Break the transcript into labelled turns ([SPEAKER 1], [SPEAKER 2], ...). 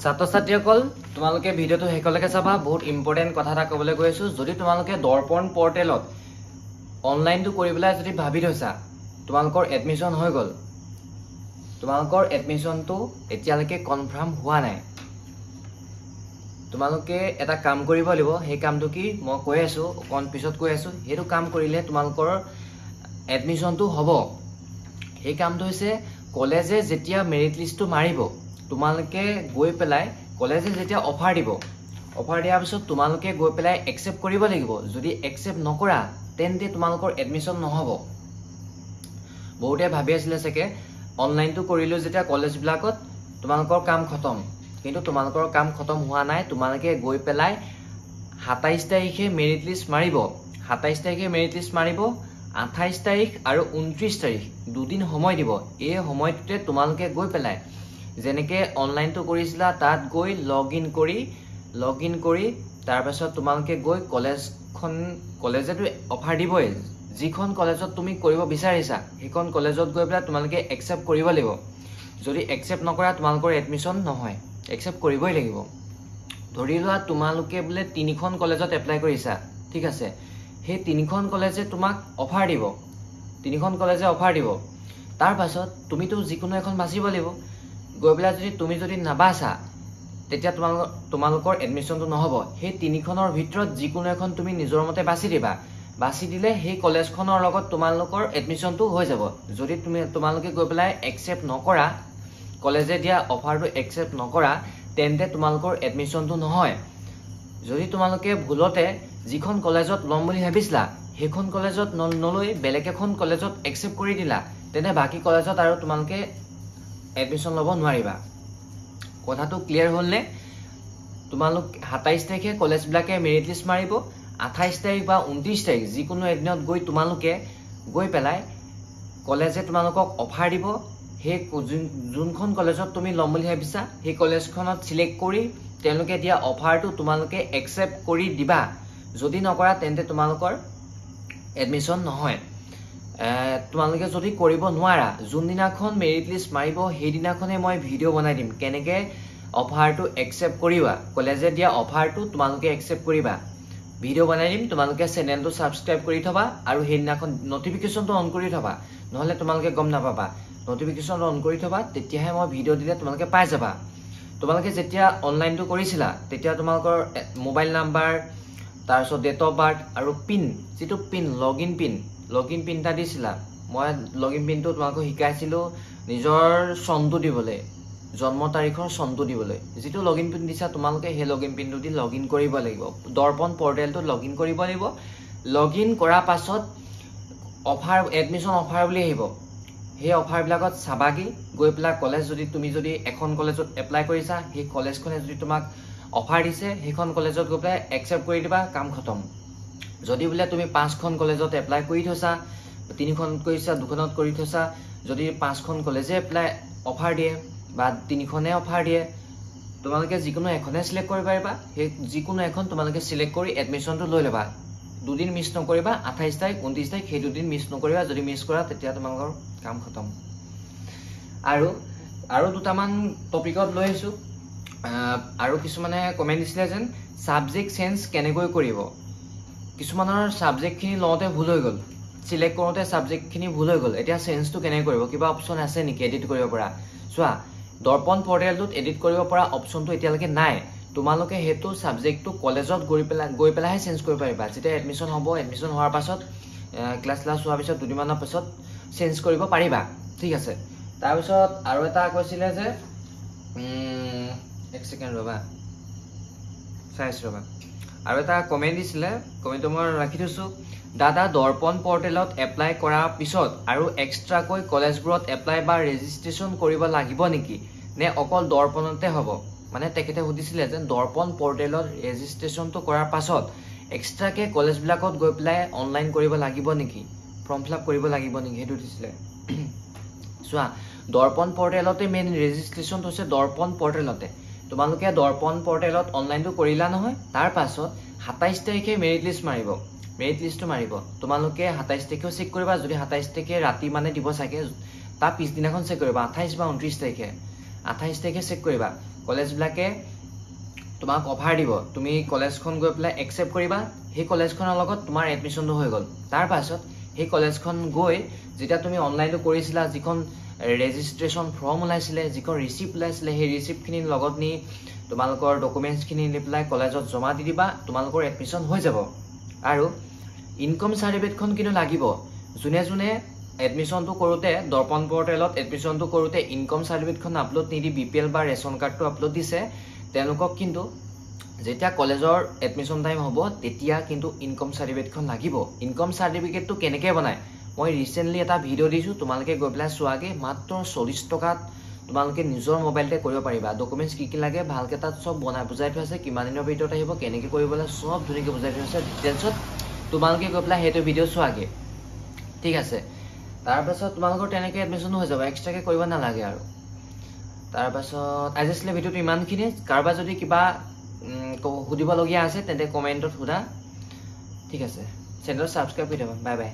[SPEAKER 1] ছাত্ৰ ছাত্ৰীসকল তোমালোকে ভিডিওটো হেকলৈকে চাবা বহুত ইম্পৰ্টেন্ট কথা এটা ক'বলৈ গৈ আছো যদি তোমালোকে দৰ্পণ পৰ্টেলত অনলাইনটো কৰিবলৈ যদি ভাবি থৈছা তোমালোকৰ এডমিশন হৈ গল তোমালোকৰ এডমিশনটো এতিয়ালৈকে কনফাৰ্ম হোৱা নাই তোমালোকে এটা কাম কৰিব লাগিব সেই কামটো কি মই কৈ আছো অকন পিছত কৈ আছো হেতু কাম কৰিলে তোমালোকৰ এডমিশনটো হ'ব এই কামটো হৈছে কলেজে যেতিয়া মেৰিট লিষ্টটো মাৰিব তোমালোকে গৈ পেলাই কলেজে যেতিয়া অফাৰ দিব অফাৰ দিয়াৰ পিছত তোমালোকে গৈ পেলাই একচেপ্ট কৰিব লাগিব যদি একচেপ্ট নকৰা তেন্তে তোমালোকৰ এডমিশন নহব বহুতে ভাবি আছিল চাগে অনলাইনটো কৰিলো যেতিয়া কলেজ বিলাকত তোমালোকৰ কাম খতম কিন্তু তোমালোকৰ কাম খতম হোৱা নাই তোমালোকে গৈ পেলাই 27 তাৰিখে মেৰিট লিষ্ট মাৰিব 27 তাৰিখে মেৰিট লিষ্ট মাৰিব 28 তাৰিখ আৰু 29 তাৰিখ দুদিন সময় দিব এই সময়তে তোমালোকে গৈ পেলাই যেনেকে অনলাইনটো কৰিছিলা তাত গৈ লগইন কৰি তাৰ পাছত তোমালোকে গৈ কলেজেটো অফাৰ দিবই যিখন কলেজত তুমি কৰিব বিচাৰিছা সেইখন কলেজত গৈ পেলাই তোমালোকে একচেপ্ট কৰিব লাগিব যদি একচেপ্ট নকৰা তোমালোকৰ এডমিশন নহয় একচেপ্ট কৰিবই লাগিব ধৰি লোৱা তোমালোকে বোলে তিনিখন কলেজত এপ্লাই কৰিছা ঠিক আছে সেই তিনিখন কলেজে তোমাক অফাৰ দিব তিনিখন কলেজে অফাৰ দিব তাৰ পাছত তুমিতো যিকোনো এখন বাছিব লাগিব গৈ পেলাই তুমি যদি নাবাছা তেতিয়া তোমালোকৰ এডমিশনটো নহব সেই তিনিখনৰ ভিতৰত যিকোনো এখন তুমি নিজৰ মতে বাছি দিবা বাছি দিলে সেই কলেজখনৰ লগত তোমালোকৰ এডমিশনটো হৈ যাব যদি তোমালোকে গৈ পেলাই একচেপ্ট নকৰা কলেজে দিয়া অফাৰটো একচেপ্ট নকৰা তেন্তে তোমালোকৰ এডমিশনটো নহয় যদি তোমালোকে ভুলতে যিখন কলেজত লম বুলি ভাবিছিলা সেইখন কলেজত নলৈ বেলেগ এখন কলেজত একচেপ্ট কৰি দিলা তেনে বাকি কলেজত আৰু তোমালোকে এডমিশন ল'ব নোৱাৰিবা কথাটো ক্লিয়াৰ হ'ল নে তোমালোক 27 তাৰিখে কলেজ বিলাকে মেৰিট লিষ্ট মাৰিব 28 তাৰিখ বা 29 তাৰিখ যিকোনো এদিনত গৈ তোমালোকে গৈ পেলাই কলেজে তোমালোকক অফাৰ দিব সেই যোনখন কলেজত তুমি লম বুলি ভাবিছা সেই কলেজখনত সিলেক্ট কৰি তেওঁলোকে দিয়া অফাৰটো তোমালোকে একচেপ্ট কৰি দিবা যদি নকৰা তেন্তে তোমালোকৰ এডমিশন নহয় তোমালোকে যদি কৰিব নোৱাৰা যোনদিনাখন মেৰিট লিষ্ট মাৰিব সেইদিনাখনে মই ভিডিও বনাই দিম কেনেকে অফাৰটো একচেপ্ট কৰিবা কলেজে দিয়া অফাৰটো তোমালোকে একচেপ্ট কৰিবা ভিডিও বনাই দিম তোমালোকে চেনেলটো সাবস্ক্ৰাইব কৰি থবা আৰু সেইদিনাখন নটিফিকেশনটো অন কৰি থবা নহলে তোমালোকে গম নাপাবা নটিফিকেশন অন কৰি থবা তেতিয়াহে মই ভিডিও দিলে তোমালোকে পাই যাবা তোমালোকে যেতিয়া অনলাইনটো কৰিছিলা তেতিয়া তোমালোকৰ মোবাইল নাম্বাৰ তাৰপিছত ডেট অফ বাৰ্থ আৰু পিন যেটো পিন লগইন পিনটা দিছিলা মই লগইন পিনটো তোমাক শিকাইছিলো নিজৰ চনটো দিবলৈ জন্ম তাৰিখৰ চনটো দিবলৈ যেটো লগইন পিন দিছা তোমালোকে হে লগইন পিনটো দি লগইন কৰিব লাগিব দৰ্পণ পৰ্টেলটো লগইন কৰিব লাগিব লগইন কৰা পাছত অফাৰ এডমিশন অফাৰ বুলি আহিব সেই অফাৰ বিলাকত চাবাকি গৈ পেলাই কলেজ যদি তুমি যদি এখন কলেজত এপ্লাই কৰিছা সেই কলেজখনে যদি তোমাক অফাৰ দিছে সেইখন কলেজত গৈ পেলাই একচেপ্ট কৰি দিবা কাম খতম যদি বোলে তুমি 5খন কলেজত এপ্লাই কৰি থৈছা 3খনত কৰিছা 2খনত কৰি থৈছা যদি 5খন কলেজে এপ্লাই অফাৰ দিয়ে বা 3খনে অফাৰ দিয়ে তোমালোকে যিকোনো এখনে সিলেক্ট কৰিব পাৰিবা সেই যিকোনো এখন তোমালোকে সিলেক্ট কৰি এডমিশনটো লৈ লবা দুদিন মিছ নকৰিবা 28 তাৰিখ 29 তাৰিখ সেই দুদিন মিছ নকৰিবা যদি মিছ কৰা তেতিয়া তোমালোকৰ কাম খতম আৰু দুটামান টপিকত লৈ আছো আৰু কিছুমানে কমেন্ট দিছিলে যেন সাবজেক্ট চেঞ্জ কেনেকৈ কৰিব কিছুমানৰ সাবজেক্ট খিনি লওঁতে ভুল হৈ গল সিলেক্ট কৰোতে সাবজেক্ট খিনি ভুল হৈ গল এতিয়া চেঞ্জটো কেনেকৈ কৰিব কিবা অপচন আছে নেকি এডিট কৰিব পৰা চোৱা দৰ্পণ পৰ্টেলটোত এডিট কৰিব পৰা অপচনটো এতিয়ালৈকে নাই তোমালোকে হেতু সাবজেক্টটো কলেজত গৈ পেলাই চেঞ্জ কৰিব পাৰিবা যেতিয়া এডমিশন হ'ব এডমিশন হোৱাৰ পাছত ক্লাছ হোৱাৰ পিছত দুদিনমানৰ পাছত চেঞ্জ কৰিব পাৰিবা ঠিক আছে তাৰ পিছত আৰু এটা কৈছিলে যে এক সেকেন্ড ৰবা চাইছ ৰবা আৰু এটা কমেন্ট দিছিলে কমেন্টটো মই ৰাখি থৈছো দাদা দৰ্পণ পৰ্টেলত এপ্লাই কৰাৰ পিছত আৰু এক্সট্ৰাকৈ কলেজবোৰত এপ্লাই বা ৰেজিষ্ট্ৰেচন কৰিব লাগিব নেকি নে অকল দৰ্পণতে হ'ব মানে তেখেতে সুধিছিলে যে দৰ্পণ পৰ্টেলত ৰেজিষ্ট্ৰেচনটো কৰাৰ পাছত এক্সট্ৰাকে কলেজ বিলাকত গৈ পেলাই অনলাইন কৰিব লাগিব নেকি ফৰ্ম ফিল আপ কৰিব লাগিব নেকি হেতু দিছিলে চোৱা দৰ্পণ পৰ্টেলতে মেইন ৰেজিষ্ট্ৰেচনটো হৈছে দৰ্পণ পৰ্টেলতে তোমালোকে দৰ্পণ পৰ্টেলত অনলাইনটো কৰিলা নহয় তাৰ পাছত 27 তাৰিখে মেৰিট লিষ্টটো মাৰিব তোমালোকে 27 তাৰিখেও চেক কৰিবা যদি 27 তাৰিখে ৰাতি মানে দিব চাগে তাৰ পিছদিনাখন চেক কৰিবা 28 বা 29 তাৰিখে 28 তাৰিখে চেক কৰিবা কলেজবিলাকে তোমাক অফাৰ দিব তুমি কলেজখন গৈ পেলাই একচেপ্ট কৰিবা সেই কলেজখনৰ লগত তোমাৰ এডমিশ্যনটো হৈ গ'ল তাৰ পাছত সেই কলেজখন গৈ যেতিয়া তুমি অনলাইনটো কৰিছিলা যিখন ৰেজিষ্ট্ৰেশ্যন ফৰ্ম ওলাইছিলে যিখন ৰিচিপ্ট ওলাইছিলে সেই ৰিচিপ্টখিনিৰ লগত নি তোমালোকৰ ডকুমেণ্টছখিনি নি পেলাই কলেজত জমা দি দিবা তোমালোকৰ এডমিশ্যন হৈ যাব আৰু ইনকম চাৰ্টিফিকেটখন কিন্তু লাগিব যোনে যোনে এডমিশ্যনটো কৰোঁতে দৰ্পণ পৰ্টেলত এডমিশ্যনটো কৰোঁতে ইনকম চাৰ্টিফিকেটখন আপলোড নিদি BPL বা ৰেচন কাৰ্ডটো আপলোড দিছে তেওঁলোকক কিন্তু যেতিয়া কলেজৰ এডমিশ্যন টাইম হ'ব তেতিয়া কিন্তু ইনকম চাৰ্টিফিকেটখন লাগিব ইনকম চাৰ্টিফিকেটটো কেনেকৈ বনায় মই ৰিচেণ্টলি এটা ভিডিঅ' দিছোঁ তোমালোকে গৈ পেলাই চোৱাগে মাত্ৰ 40 টকাত তোমালোকে নিজৰ মোবাইলতে কৰিব পাৰিবা ডকুমেণ্টছ কি লাগে ভালকৈ তাত চব বুজাই থোৱা আছে কিমান দিনৰ ভিতৰত আহিব কেনেকৈ কৰিবলৈ চব ধুনীয়াকৈ বুজাই থোৱা আছে ডিটেইলছত তোমালোকে গৈ পেলাই সেইটো ভিডিঅ' চোৱাগে ঠিক আছে তাৰপাছত তোমালোকৰ তেনেকৈ এডমিশ্যনো হৈ যাব এক্সট্ৰাকৈ কৰিব নালাগে আৰু তাৰপাছত আজি আছিলে ভিডিঅ'টো ইমানখিনি কাৰোবাৰ যদি কিবা সুধিবলগীয়া আছে তেন্তে কমেণ্টত সোধা ঠিক আছে চেনেলটো ছাবস্ক্ৰাইব কৰি দিবা বাই বাই